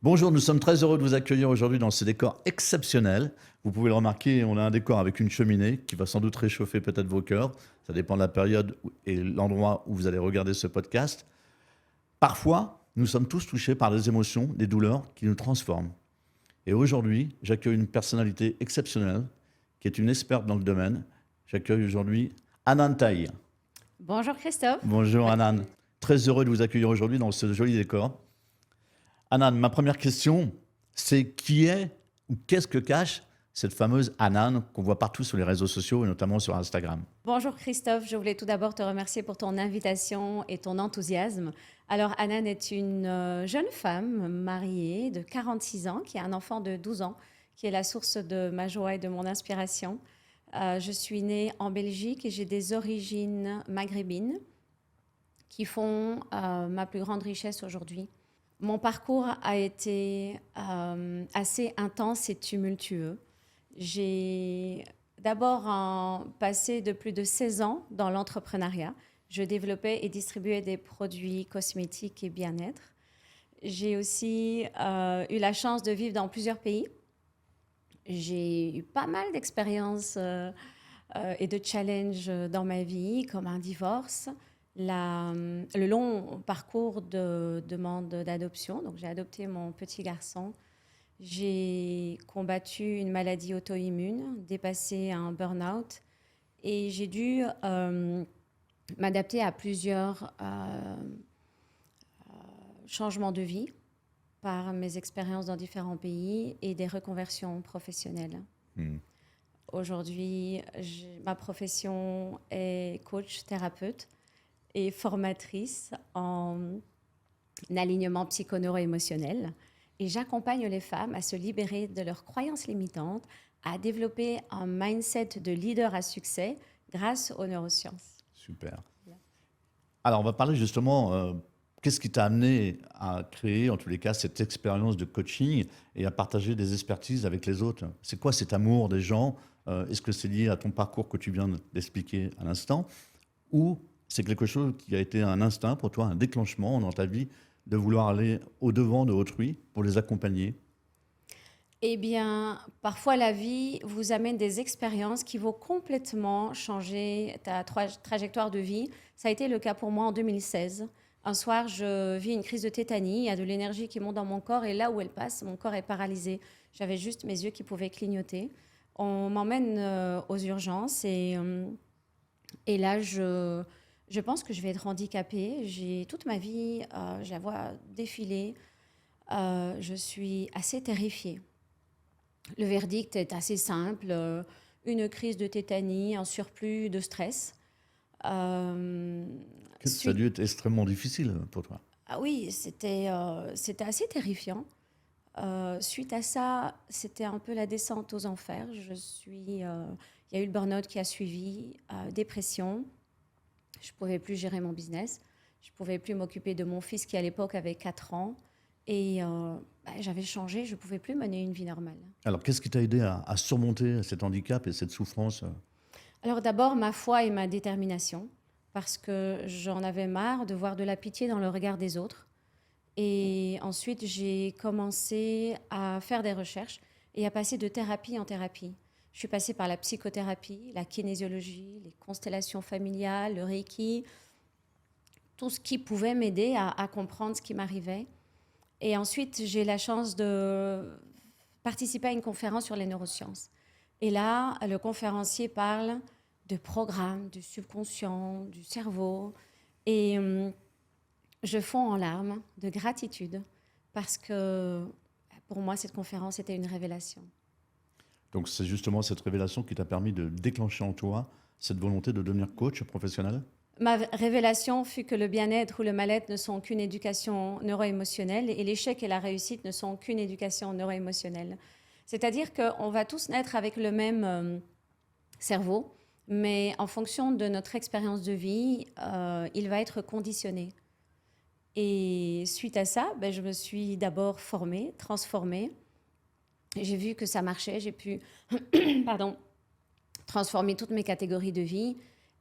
Bonjour, nous sommes très heureux de vous accueillir aujourd'hui dans ce décor exceptionnel. Vous pouvez le remarquer, on a un décor avec une cheminée qui va sans doute réchauffer peut-être vos cœurs. Ça dépend de la période et l'endroit où vous allez regarder ce podcast. Parfois, nous sommes tous touchés par des émotions, des douleurs qui nous transforment. Et aujourd'hui, j'accueille une personnalité exceptionnelle qui est une experte dans le domaine. J'accueille aujourd'hui Anan Taï. Bonjour Christophe. Bonjour Merci. Anan. Très heureux de vous accueillir aujourd'hui dans ce joli décor. Anan, ma première question, c'est qui est ou qu'est-ce que cache cette fameuse Anan qu'on voit partout sur les réseaux sociaux et notamment sur Instagram? Bonjour Christophe, je voulais tout d'abord te remercier pour ton invitation et ton enthousiasme. Alors Anan est une jeune femme mariée de 46 ans qui a un enfant de 12 ans qui est la source de ma joie et de mon inspiration. Je suis née en Belgique et j'ai des origines maghrébines qui font ma plus grande richesse aujourd'hui. Mon parcours a été assez intense et tumultueux. J'ai d'abord un passé de plus de 16 ans dans l'entrepreneuriat. Je développais et distribuais des produits cosmétiques et bien-être. J'ai aussi eu la chance de vivre dans plusieurs pays. J'ai eu pas mal d'expériences et de challenges dans ma vie, comme un divorce, le long parcours de demande d'adoption. Donc, j'ai adopté mon petit garçon. J'ai combattu une maladie auto-immune, dépassé un burn-out et j'ai dû m'adapter à plusieurs changements de vie par mes expériences dans différents pays et des reconversions professionnelles. Hmm. Aujourd'hui, ma profession est coach, thérapeute et formatrice en alignement psychoneuro-émotionnel. Et j'accompagne les femmes à se libérer de leurs croyances limitantes, à développer un mindset de leader à succès grâce aux neurosciences. Super. Voilà. Alors, on va parler justement, qu'est-ce qui t'a amené à créer, en tous les cas, cette expérience de coaching et à partager des expertises avec les autres? C'est quoi cet amour des gens? Est-ce que c'est lié à ton parcours que tu viens d'expliquer à l'instant? Ou c'est quelque chose qui a été un instinct pour toi, un déclenchement dans ta vie de vouloir aller au-devant de autrui pour les accompagner? Eh bien, parfois la vie vous amène des expériences qui vont complètement changer ta trajectoire de vie. Ça a été le cas pour moi en 2016. Un soir, je vis une crise de tétanie, il y a de l'énergie qui monte dans mon corps et là où elle passe, mon corps est paralysé. J'avais juste mes yeux qui pouvaient clignoter. On m'emmène aux urgences et là, je pense que je vais être handicapée. J'ai toute ma vie, je la vois défiler. Je suis assez terrifiée. Le verdict est assez simple, une crise de tétanie, un surplus de stress. Euh, Ça a suite... dû être extrêmement difficile pour toi. Ah oui, c'était assez terrifiant. Suite à ça, c'était un peu la descente aux enfers. Il y a eu le burn-out qui a suivi, dépression. Je ne pouvais plus gérer mon business. Je ne pouvais plus m'occuper de mon fils qui, à l'époque, avait 4 ans. Et j'avais changé, je ne pouvais plus mener une vie normale. Alors, qu'est-ce qui t'a aidé à surmonter cet handicap et cette souffrance? Alors d'abord, ma foi et ma détermination, parce que j'en avais marre de voir de la pitié dans le regard des autres. Et ensuite, j'ai commencé à faire des recherches et à passer de thérapie en thérapie. Je suis passée par la psychothérapie, la kinésiologie, les constellations familiales, le reiki, tout ce qui pouvait m'aider à comprendre ce qui m'arrivait. Et ensuite, j'ai la chance de participer à une conférence sur les neurosciences. Et là, le conférencier parle de programmes, du subconscient, du cerveau. Et je fonds en larmes de gratitude parce que pour moi, cette conférence était une révélation. Donc, c'est justement cette révélation qui t'a permis de déclencher en toi cette volonté de devenir coach professionnel? Ma révélation fut que le bien-être ou le mal-être ne sont qu'une éducation neuro-émotionnelle et l'échec et la réussite ne sont qu'une éducation neuro-émotionnelle. C'est-à-dire qu'on va tous naître avec le même cerveau, mais en fonction de notre expérience de vie, il va être conditionné. Et suite à ça, je me suis d'abord formée, transformée. J'ai vu que ça marchait, j'ai pu pardon, transformer toutes mes catégories de vie.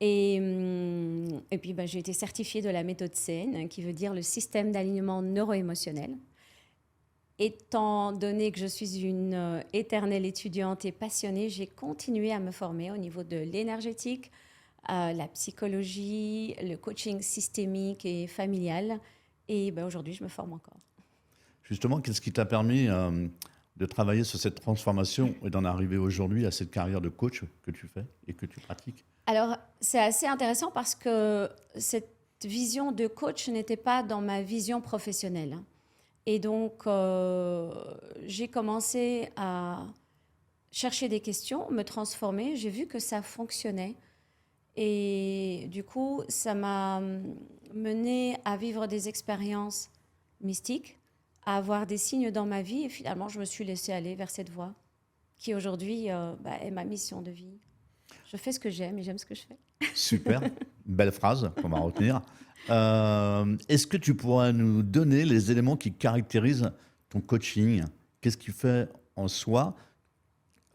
Et puis, j'ai été certifiée de la méthode SAIN, qui veut dire le système d'alignement neuro-émotionnel. étant donné que je suis une éternelle étudiante et passionnée, j'ai continué à me former au niveau de l'énergétique, la psychologie, le coaching systémique et familial. Et ben, aujourd'hui, je me forme encore. Justement, qu'est-ce qui t'a permis de travailler sur cette transformation et d'en arriver aujourd'hui à cette carrière de coach que tu fais et que tu pratiques? Alors, c'est assez intéressant parce que cette vision de coach n'était pas dans ma vision professionnelle. Et donc, j'ai commencé à chercher des questions, me transformer. J'ai vu que ça fonctionnait. Et du coup, ça m'a mené à vivre des expériences mystiques, à avoir des signes dans ma vie. Et finalement, je me suis laissée aller vers cette voie qui aujourd'hui est ma mission de vie. Je fais ce que j'aime et j'aime ce que je fais. Super, belle phrase qu'on va retenir. Est-ce que tu pourrais nous donner les éléments qui caractérisent ton coaching? Qu'est-ce qui fait en soi,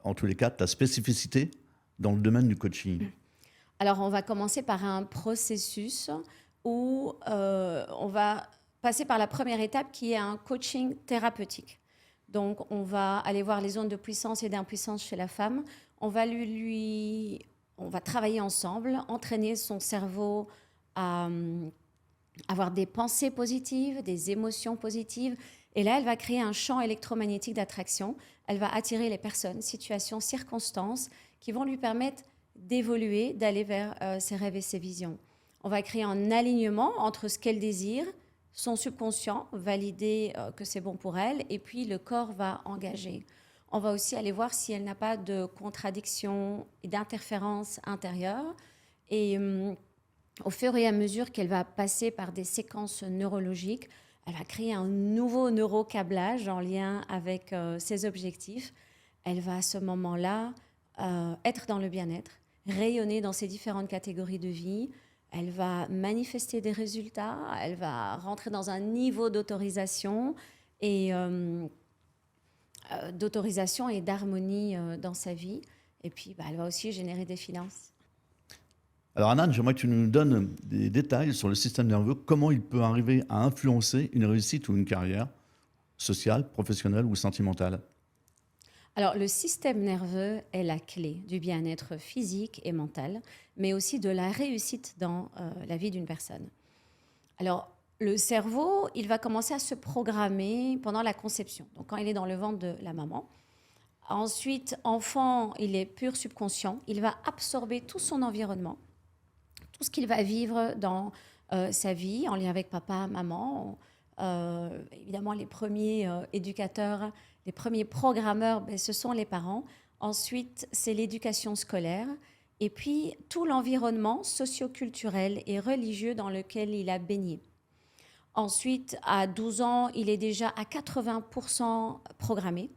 en tous les cas, ta spécificité dans le domaine du coaching? Alors, on va commencer par un processus où on va passer par la première étape qui est un coaching thérapeutique. Donc, on va aller voir les zones de puissance et d'impuissance chez la femme. On va on va travailler ensemble, entraîner son cerveau à avoir des pensées positives, des émotions positives. Et là, elle va créer un champ électromagnétique d'attraction. Elle va attirer les personnes, situations, circonstances qui vont lui permettre d'évoluer, d'aller vers ses rêves et ses visions. On va créer un alignement entre ce qu'elle désire, son subconscient, valider que c'est bon pour elle, et puis le corps va engager. On va aussi aller voir si elle n'a pas de contradiction et d'interférence intérieure. Et au fur et à mesure qu'elle va passer par des séquences neurologiques, elle va créer un nouveau neurocablage en lien avec ses objectifs. Elle va à ce moment-là être dans le bien-être, rayonner dans ses différentes catégories de vie. Elle va manifester des résultats, elle va rentrer dans un niveau d'autorisation et d'harmonie dans sa vie. Et puis, elle va aussi générer des finances. Alors Anan, j'aimerais que tu nous donnes des détails sur le système nerveux, comment il peut arriver à influencer une réussite ou une carrière sociale, professionnelle ou sentimentale. Alors, le système nerveux est la clé du bien-être physique et mental, mais aussi de la réussite dans la vie d'une personne. Alors, le cerveau, il va commencer à se programmer pendant la conception, donc quand il est dans le ventre de la maman. Ensuite, enfant, il est pur subconscient, il va absorber tout son environnement, tout ce qu'il va vivre dans sa vie, en lien avec papa, maman. Évidemment, les premiers éducateurs, les premiers programmeurs, ce sont les parents. Ensuite, c'est l'éducation scolaire. Et puis, tout l'environnement socio-culturel et religieux dans lequel il a baigné. Ensuite, à 12 ans, il est déjà à 80% programmé.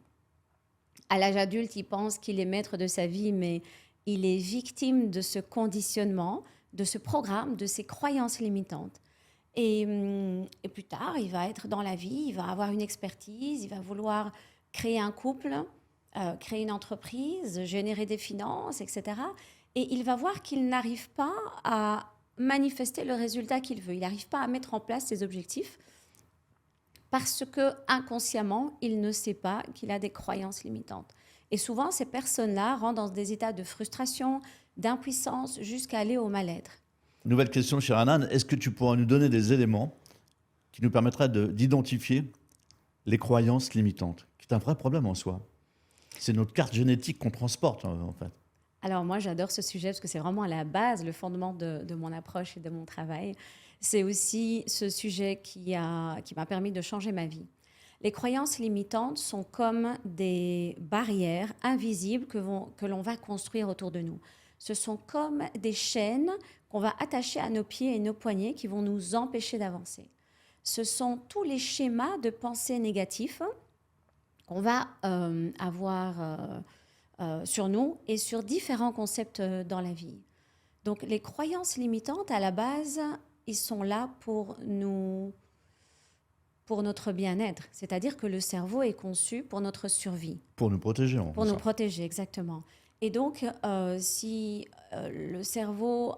À l'âge adulte, il pense qu'il est maître de sa vie, mais il est victime de ce conditionnement, de ce programme, de ces croyances limitantes. Et plus tard, il va être dans la vie, il va avoir une expertise, il va vouloir créer un couple, créer une entreprise, générer des finances, etc. Et il va voir qu'il n'arrive pas à manifester le résultat qu'il veut. Il n'arrive pas à mettre en place ses objectifs parce que inconsciemment, il ne sait pas qu'il a des croyances limitantes. Et souvent, ces personnes-là rentrent dans des états de frustration, d'impuissance, jusqu'à aller au mal-être. Nouvelle question, cher Anan, est-ce que tu pourras nous donner des éléments qui nous permettraient d'identifier les croyances limitantes, qui est un vrai problème en soi? C'est notre carte génétique qu'on transporte, en fait. Alors moi, j'adore ce sujet parce que c'est vraiment à la base, le fondement de mon approche et de mon travail. C'est aussi ce sujet qui m'a permis de changer ma vie. Les croyances limitantes sont comme des barrières invisibles que l'on va construire autour de nous. Ce sont comme des chaînes qu'on va attacher à nos pieds et nos poignets qui vont nous empêcher d'avancer. Ce sont tous les schémas de pensée négatifs qu'on va avoir sur nous et sur différents concepts dans la vie. Donc les croyances limitantes, à la base, ils sont là pour notre bien-être. C'est-à-dire que le cerveau est conçu pour notre survie. Pour nous protéger, en fait. Pour nous protéger, exactement. Et donc, si le cerveau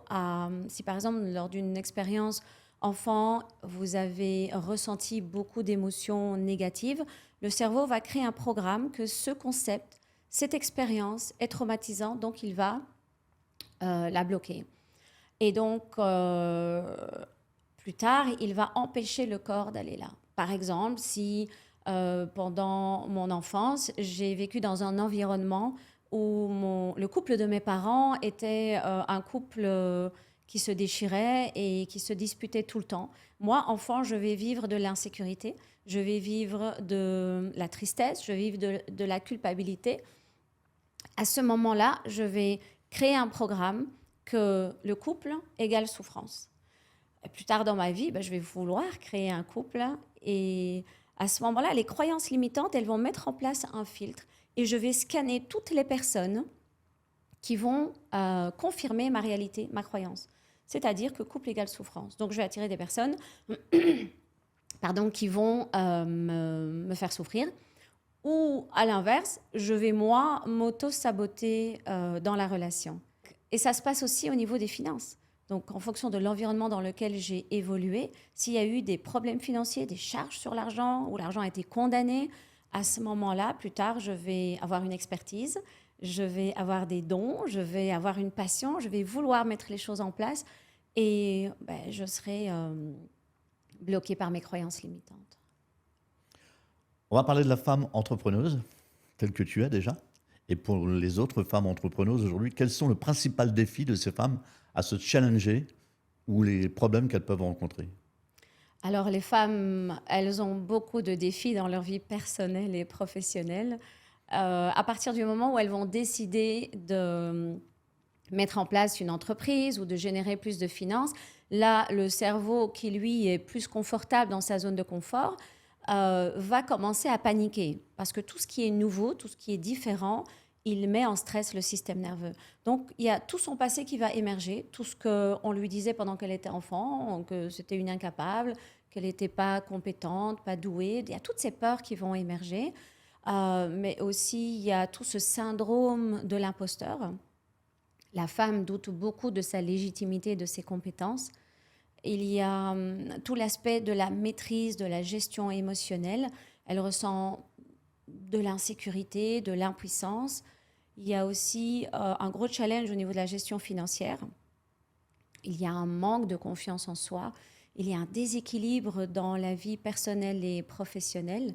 si par exemple, lors d'une expérience, Enfant, vous avez ressenti beaucoup d'émotions négatives. Le cerveau va créer un programme que ce concept, cette expérience est traumatisant, donc il va la bloquer. Et donc, plus tard, il va empêcher le corps d'aller là. Par exemple, si pendant mon enfance, j'ai vécu dans un environnement où le couple de mes parents était un couple qui se déchirait et qui se disputait tout le temps. Moi, enfant, je vais vivre de l'insécurité, je vais vivre de la tristesse, je vais vivre de la culpabilité. À ce moment-là, je vais créer un programme que le couple égale souffrance. Et plus tard dans ma vie, je vais vouloir créer un couple et à ce moment-là, les croyances limitantes, elles vont mettre en place un filtre et je vais scanner toutes les personnes qui vont confirmer ma réalité, ma croyance. C'est-à-dire que couple égale souffrance. Donc, je vais attirer des personnes qui vont me faire souffrir. Ou, à l'inverse, je vais, moi, m'auto-saboter dans la relation. Et ça se passe aussi au niveau des finances. Donc, en fonction de l'environnement dans lequel j'ai évolué, s'il y a eu des problèmes financiers, des charges sur l'argent, ou l'argent a été condamné, à ce moment-là, plus tard, je vais avoir une expertise, je vais avoir des dons, je vais avoir une passion, je vais vouloir mettre les choses en place et je serai bloquée par mes croyances limitantes. On va parler de la femme entrepreneuse, telle que tu es déjà. Et pour les autres femmes entrepreneuses aujourd'hui, quels sont le principal défi de ces femmes à se challenger ou les problèmes qu'elles peuvent rencontrer? Alors, les femmes, elles ont beaucoup de défis dans leur vie personnelle et professionnelle. À partir du moment où elles vont décider de mettre en place une entreprise ou de générer plus de finances, là, le cerveau qui, lui, est plus confortable dans sa zone de confort, va commencer à paniquer. Parce que tout ce qui est nouveau, tout ce qui est différent, il met en stress le système nerveux. Donc, il y a tout son passé qui va émerger, tout ce qu'on lui disait pendant qu'elle était enfant, que c'était une incapable, qu'elle n'était pas compétente, pas douée. Il y a toutes ces peurs qui vont émerger. Mais aussi, il y a tout ce syndrome de l'imposteur. La femme doute beaucoup de sa légitimité, de ses compétences. Il y a tout l'aspect de la maîtrise, de la gestion émotionnelle. Elle ressent de l'insécurité, de l'impuissance. Il y a aussi un gros challenge au niveau de la gestion financière. Il y a un manque de confiance en soi. Il y a un déséquilibre dans la vie personnelle et professionnelle.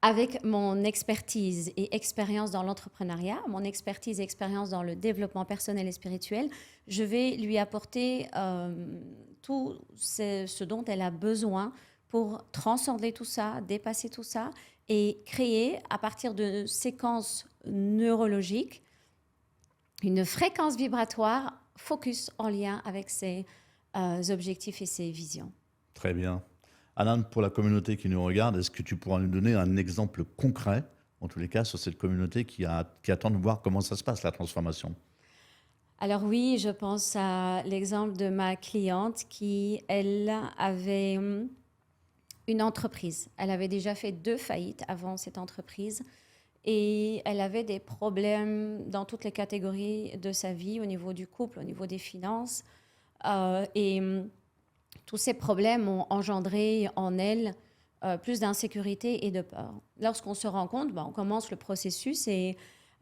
Avec mon expertise et expérience dans l'entrepreneuriat, mon expertise et expérience dans le développement personnel et spirituel, je vais lui apporter tout ce dont elle a besoin pour transcender tout ça, dépasser tout ça et créer, à partir de séquences neurologiques, une fréquence vibratoire focus en lien avec ses objectifs et ses visions. Très bien. Anan, pour la communauté qui nous regarde, est-ce que tu pourras nous donner un exemple concret, en tous les cas, sur cette communauté qui attend de voir comment ça se passe, la transformation? Alors oui, je pense à l'exemple de ma cliente qui, elle, avait une entreprise. Elle avait déjà fait 2 faillites avant cette entreprise et elle avait des problèmes dans toutes les catégories de sa vie, au niveau du couple, au niveau des finances. Et tous ces problèmes ont engendré en elle plus d'insécurité et de peur. Lorsqu'on se rend compte, on commence le processus et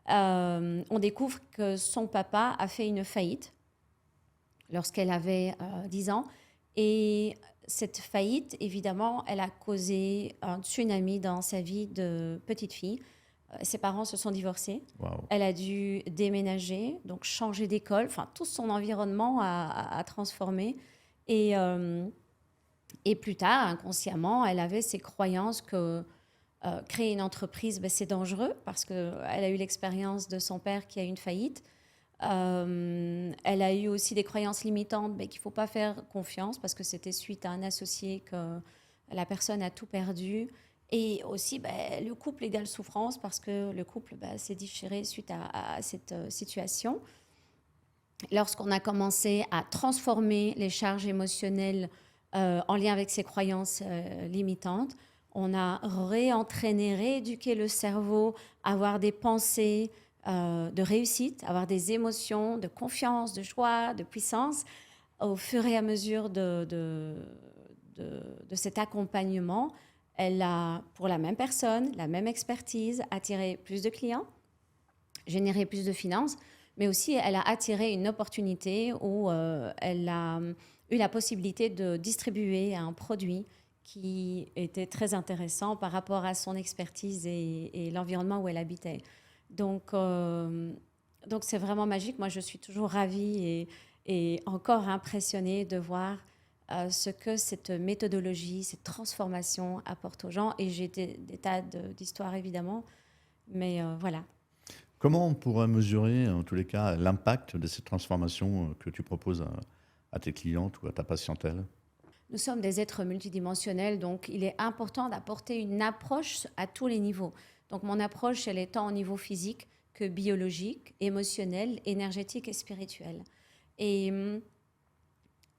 on découvre que son papa a fait une faillite lorsqu'elle avait 10 ans. Et cette faillite, évidemment, elle a causé un tsunami dans sa vie de petite fille. Ses parents se sont divorcés. Wow. Elle a dû déménager, donc changer d'école. Enfin, tout son environnement a transformé. Et plus tard, inconsciemment, elle avait ces croyances que créer une entreprise, c'est dangereux parce qu'elle a eu l'expérience de son père qui a eu une faillite. Elle a eu aussi des croyances limitantes, qu'il ne faut pas faire confiance parce que c'était suite à un associé que la personne a tout perdu. Et aussi, le couple égale souffrance parce que le couple s'est déchiré suite à cette situation. Lorsqu'on a commencé à transformer les charges émotionnelles en lien avec ses croyances limitantes, on a réentraîné, rééduqué le cerveau à avoir des pensées de réussite, à avoir des émotions de confiance, de joie, de puissance. au fur et à mesure de cet accompagnement, elle a, pour la même personne, la même expertise, attiré plus de clients, généré plus de finances, mais aussi elle a attiré une opportunité où elle a eu la possibilité de distribuer un produit qui était très intéressant par rapport à son expertise et l'environnement où elle habitait. Donc, donc c'est vraiment magique. Moi, je suis toujours ravie et encore impressionnée de voir ce que cette méthodologie, cette transformation apporte aux gens. Et j'ai des tas d'histoires, évidemment. Mais voilà. Comment on pourrait mesurer, en tous les cas, l'impact de cette transformation que tu proposes à tes clientes ou à ta patientèle? Nous sommes des êtres multidimensionnels, donc il est important d'apporter une approche à tous les niveaux. Donc mon approche, elle est tant au niveau physique que biologique, émotionnel, énergétique et spirituel. Et,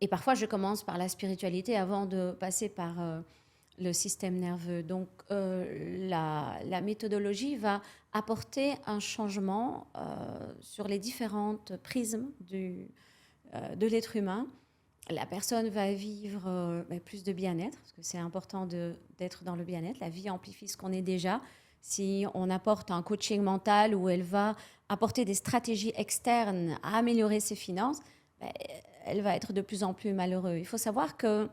et parfois, je commence par la spiritualité avant de passer par le système nerveux. Donc la méthodologie va apporter un changement sur les différentes prismes de l'être humain. La personne va vivre plus de bien-être, parce que c'est important d'être dans le bien-être. La vie amplifie ce qu'on est déjà. Si on apporte un coaching mental où elle va apporter des stratégies externes à améliorer ses finances, elle va être de plus en plus malheureuse. Il faut savoir que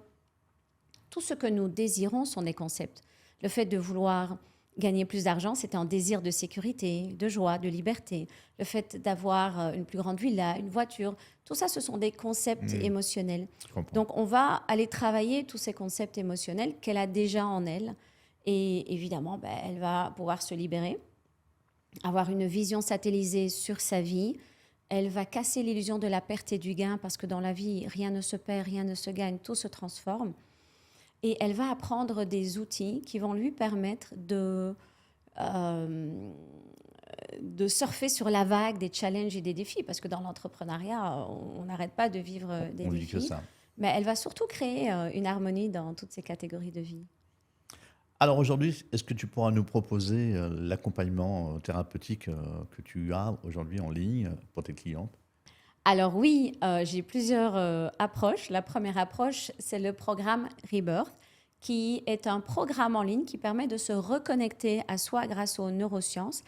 tout ce que nous désirons sont des concepts. Le fait de vouloir gagner plus d'argent, c'est un désir de sécurité, de joie, de liberté. Le fait d'avoir une plus grande villa, une voiture, tout ça, ce sont des concepts émotionnels. Je comprends. Donc, on va aller travailler tous ces concepts émotionnels qu'elle a déjà en elle. Et évidemment, elle va pouvoir se libérer, avoir une vision satellisée sur sa vie. Elle va casser l'illusion de la perte et du gain, parce que dans la vie, rien ne se perd, rien ne se gagne, tout se transforme. Et elle va apprendre des outils qui vont lui permettre de surfer sur la vague des challenges et des défis. Parce que dans l'entrepreneuriat, on n'arrête pas de vivre des On défis. dit que ça. Mais elle va surtout créer une harmonie dans toutes ces catégories de vie. Alors aujourd'hui, est-ce que tu pourras nous proposer l'accompagnement thérapeutique que tu as aujourd'hui en ligne pour tes clientes? Alors oui, j'ai plusieurs approches. La première approche, c'est le programme Rebirth, qui est un programme en ligne qui permet de se reconnecter à soi grâce aux neurosciences.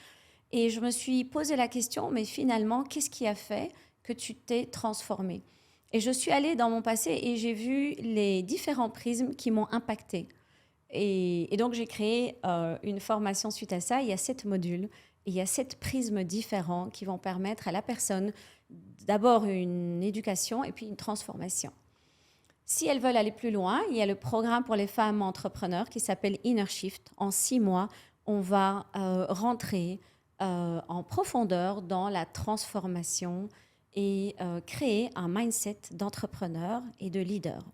Et je me suis posé la question, mais finalement, qu'est-ce qui a fait que tu t'es transformée? Et je suis allée dans mon passé et j'ai vu les différents prismes qui m'ont impactée. Et donc, j'ai créé une formation suite à ça. Il y a 7 modules et il y a 7 prismes différents qui vont permettre à la personne d'abord une éducation et puis une transformation. Si elles veulent aller plus loin, il y a le programme pour les femmes entrepreneurs qui s'appelle Inner Shift. En 6 mois, on va rentrer en profondeur dans la transformation et créer un mindset d'entrepreneur et de leader.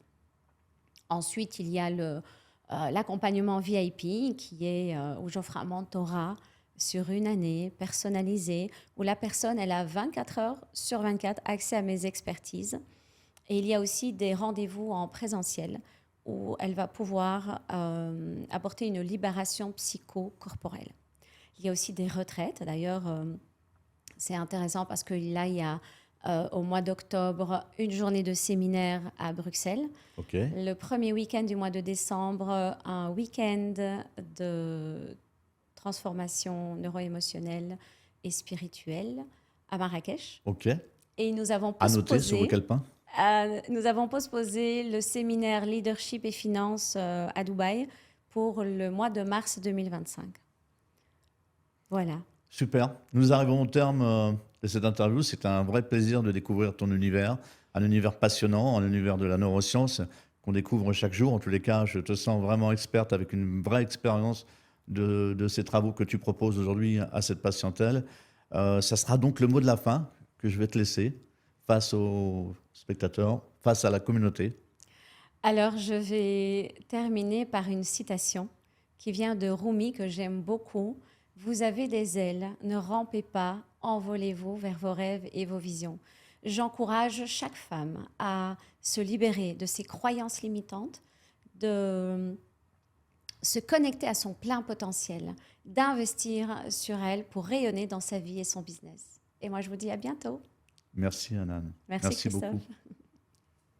Ensuite, il y a l'accompagnement VIP qui est où j'offre un mentorat sur une année personnalisé, où la personne elle a 24 heures sur 24 accès à mes expertises. Et il y a aussi des rendez-vous en présentiel où elle va pouvoir apporter une libération psycho-corporelle. Il y a aussi des retraites. D'ailleurs, c'est intéressant parce que là, il y a au mois d'octobre une journée de séminaire à Bruxelles. Okay. Le premier week-end du mois de décembre, un week-end de transformation neuro-émotionnelle et spirituelle à Marrakech. Ok. Et nous avons À noter sur quel pain? nous avons posposé le séminaire Leadership et Finances à Dubaï pour le mois de mars 2025. Voilà. Super. Nous arrivons au terme de cette interview. C'est un vrai plaisir de découvrir ton univers, un univers passionnant, un univers de la neuroscience qu'on découvre chaque jour. En tous les cas, je te sens vraiment experte avec une vraie expérience de ces travaux que tu proposes aujourd'hui à cette patientèle. Ça sera donc le mot de la fin que je vais te laisser face aux spectateurs, face à la communauté. Alors, je vais terminer par une citation qui vient de Rumi, que j'aime beaucoup. « Vous avez des ailes, ne rampez pas, envolez-vous vers vos rêves et vos visions. » J'encourage chaque femme à se libérer de ses croyances limitantes, de se connecter à son plein potentiel, d'investir sur elle pour rayonner dans sa vie et son business. Et moi, je vous dis à bientôt. Merci, Anan. Merci Christophe. Beaucoup.